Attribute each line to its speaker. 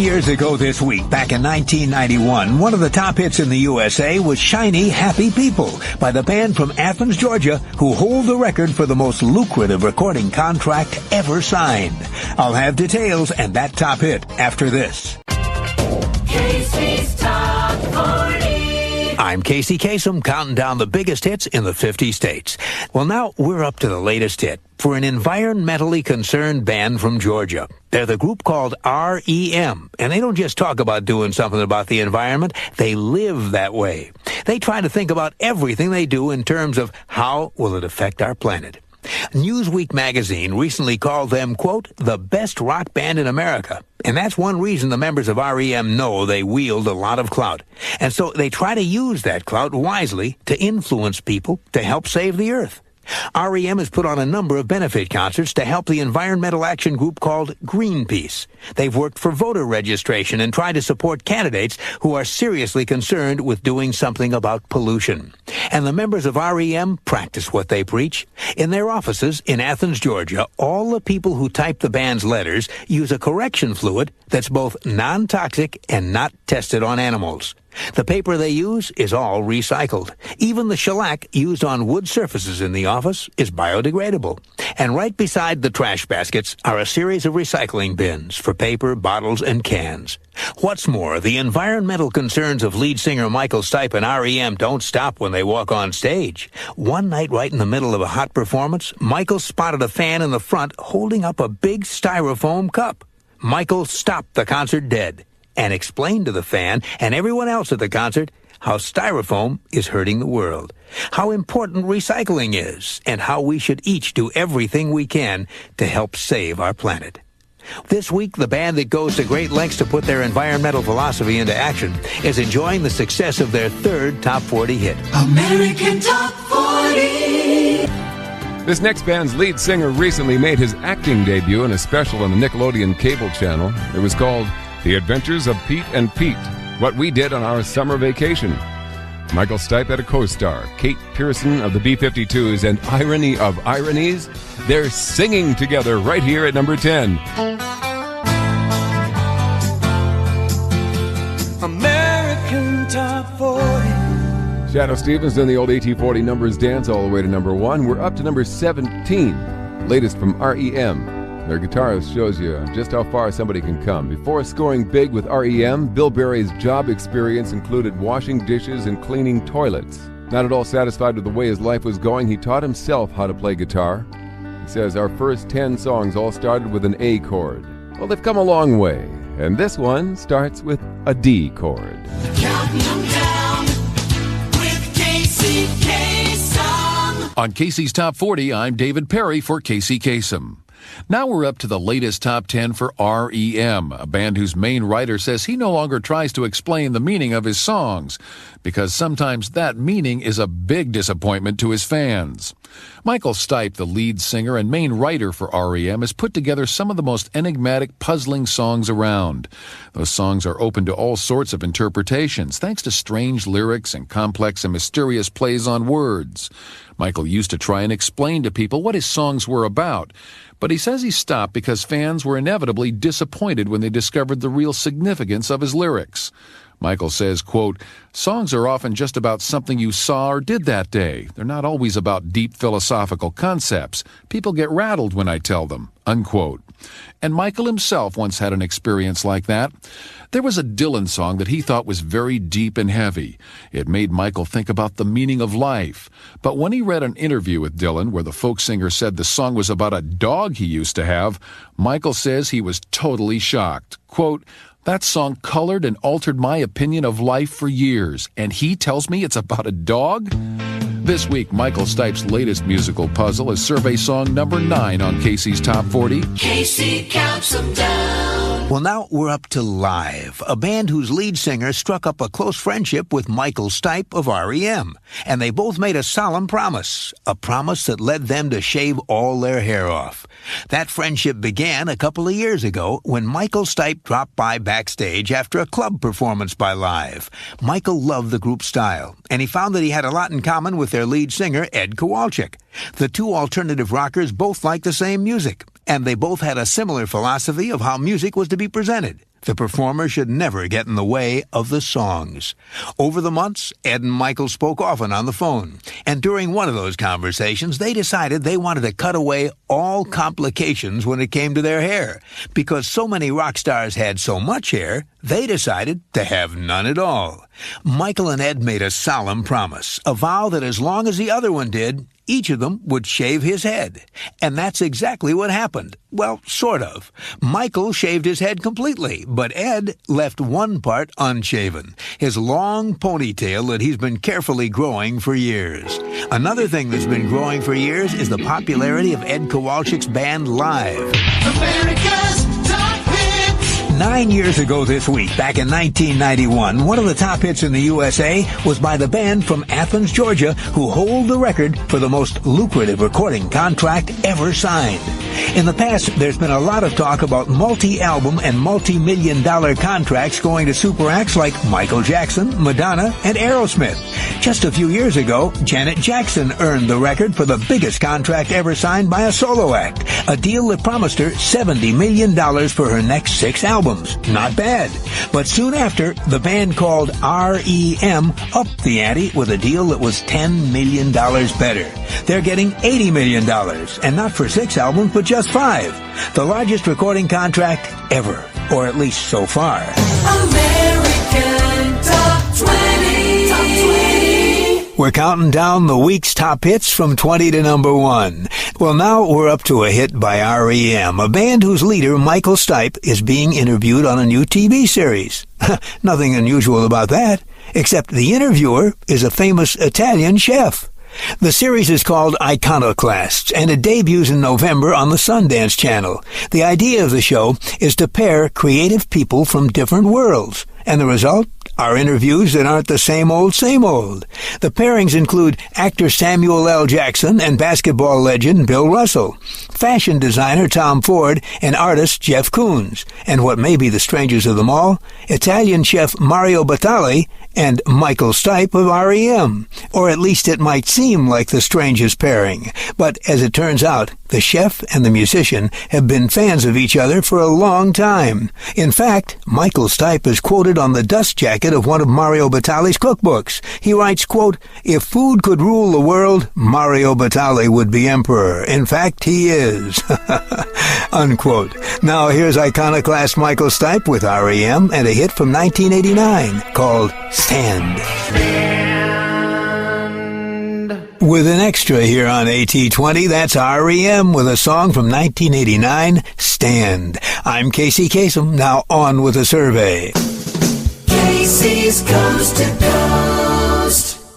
Speaker 1: years ago this week, back in 1991, one of the top hits in the USA was Shiny Happy People by the band from Athens, Georgia, who hold the record for the most lucrative recording contract ever signed. I'll have details and that top hit after this.
Speaker 2: Casey's Top 40.
Speaker 1: I'm Casey Kasem, counting down the biggest hits in the 50 states. Well, now we're up to the latest hit for an environmentally concerned band from Georgia. They're the group called REM, and they don't just talk about doing something about the environment, they live that way. They try to think about everything they do in terms of how will it affect our planet. Newsweek magazine recently called them, quote, the best rock band in America. And that's one reason the members of REM know they wield a lot of clout. And so they try to use that clout wisely to influence people to help save the earth. REM has put on a number of benefit concerts to help the environmental action group called Greenpeace. They've worked for voter registration and tried to support candidates who are seriously concerned with doing something about pollution. And the members of REM practice what they preach. In their offices in Athens, Georgia, all the people who type the band's letters use a correction fluid that's both non-toxic and not tested on animals. The paper they use is all recycled. Even the shellac used on wood surfaces in the office is biodegradable. And right beside the trash baskets are a series of recycling bins for paper, bottles, and cans. What's more, the environmental concerns of lead singer Michael Stipe and REM don't stop when they walk on stage. One night, right in the middle of a hot performance, Michael spotted a fan in the front holding up a big styrofoam cup. Michael stopped the concert dead and explained to the fan and everyone else at the concert how styrofoam is hurting the world, how important recycling is, and how we should each do everything we can to help save our planet. This week, the band that goes to great lengths to put their environmental philosophy into action is enjoying the success of their third Top 40 hit.
Speaker 2: American Top 40.
Speaker 3: This next band's lead singer recently made his acting debut in a special on the Nickelodeon cable channel. It was called The Adventures of Pete and Pete, What We Did on Our Summer Vacation. Michael Stipe had a co-star, Kate Pearson of the B-52s, and irony of ironies, they're singing together right here at number 10.
Speaker 2: American Top 40.
Speaker 3: Shadoe Stevens and the old AT40 numbers dance all the way to number 1. We're up to number 17, latest from REM. Their guitarist shows you just how far somebody can come. Before scoring big with REM, Bill Berry's job experience included washing dishes and cleaning toilets. Not at all satisfied with the way his life was going, he taught himself how to play guitar. He says, our first 10 songs all started with an A chord. Well, they've come a long way, and this one starts with a D chord.
Speaker 2: Counting them down with Casey Kasem.
Speaker 4: On Casey's Top 40, I'm David Perry for Casey Kasem. Now we're up to the latest top 10 for REM, a band whose main writer says he no longer tries to explain the meaning of his songs, because sometimes that meaning is a big disappointment to his fans. Michael Stipe, the lead singer and main writer for REM, has put together some of the most enigmatic, puzzling songs around. Those songs are open to all sorts of interpretations, thanks to strange lyrics and complex and mysterious plays on words. Michael used to try and explain to people what his songs were about, but he says he stopped because fans were inevitably disappointed when they discovered the real significance of his lyrics. Michael says, quote, songs are often just about something you saw or did that day. They're not always about deep philosophical concepts. People get rattled when I tell them, unquote. And Michael himself once had an experience like that. There was a Dylan song that he thought was very deep and heavy. It made Michael think about the meaning of life. But when he read an interview with Dylan where the folk singer said the song was about a dog he used to have, Michael says he was totally shocked. Quote, that song colored and altered my opinion of life for years, and he tells me it's about a dog? This week, Michael Stipe's latest musical puzzle is survey song number 9 on Casey's Top 40.
Speaker 2: Casey counts them down.
Speaker 1: Well, now we're up to Live, a band whose lead singer struck up a close friendship with Michael Stipe of REM. And they both made a solemn promise, a promise that led them to shave all their hair off. That friendship began a couple of years ago when Michael Stipe dropped by backstage after a club performance by Live. Michael loved the group's style, and he found that he had a lot in common with their lead singer, Ed Kowalczyk. The two alternative rockers both liked the same music, and they both had a similar philosophy of how music was to be presented. The performer should never get in the way of the songs. Over the months, Ed and Michael spoke often on the phone. And during one of those conversations, they decided they wanted to cut away all complications when it came to their hair. Because so many rock stars had so much hair, they decided to have none at all. Michael and Ed made a solemn promise, a vow that as long as the other one did, each of them would shave his head. And that's exactly what happened. Well, sort of. Michael shaved his head completely, but Ed left one part unshaven, his long ponytail that he's been carefully growing for years. Another thing that's been growing for years is the popularity of Ed Kowalczyk's band Live.
Speaker 2: America's Top Hits.
Speaker 1: 9 years ago this week, back in 1991, one of the top hits in the USA was by the band from Athens, Georgia, who hold the record for the most lucrative recording contract ever signed. In the past, there's been a lot of talk about multi-album and multi-million-dollar contracts going to super acts like Michael Jackson, Madonna, and Aerosmith. Just a few years ago, Janet Jackson earned the record for the biggest contract ever signed by a solo act, a deal that promised her $70 million for her next 6 albums. Not bad. But soon after, the band called REM upped the ante with a deal that was $10 million better. They're getting $80 million, and not for 6 albums, but just 5. The largest recording contract ever, or at least so far.
Speaker 2: American Top 20. Top 20.
Speaker 1: We're counting down the week's top hits from 20 to number 1. Well, now we're up to a hit by REM, a band whose leader, Michael Stipe, is being interviewed on a new TV series. Nothing unusual about that, except the interviewer is a famous Italian chef. The series is called Iconoclasts, and it debuts in November on the Sundance Channel. The idea of the show is to pair creative people from different worlds, and the result are interviews that aren't the same old, same old. The pairings include actor Samuel L. Jackson and basketball legend Bill Russell, fashion designer Tom Ford, and artist Jeff Koons, and what may be the strangest of them all, Italian chef Mario Batali and Michael Stipe of REM. Or at least it might seem like the strangest pairing. But as it turns out, the chef and the musician have been fans of each other for a long time. In fact, Michael Stipe is quoted on the dust jacket of one of Mario Batali's cookbooks. He writes, quote, "If food could rule the world, Mario Batali would be emperor. In fact, he is." Unquote. Now here's iconoclast Michael Stipe with REM and a hit from 1989 called Stand. With an extra here on AT20, that's REM with a song from 1989, Stand. I'm Casey Kasem, now on with the survey.
Speaker 2: Casey's Coast to Coast.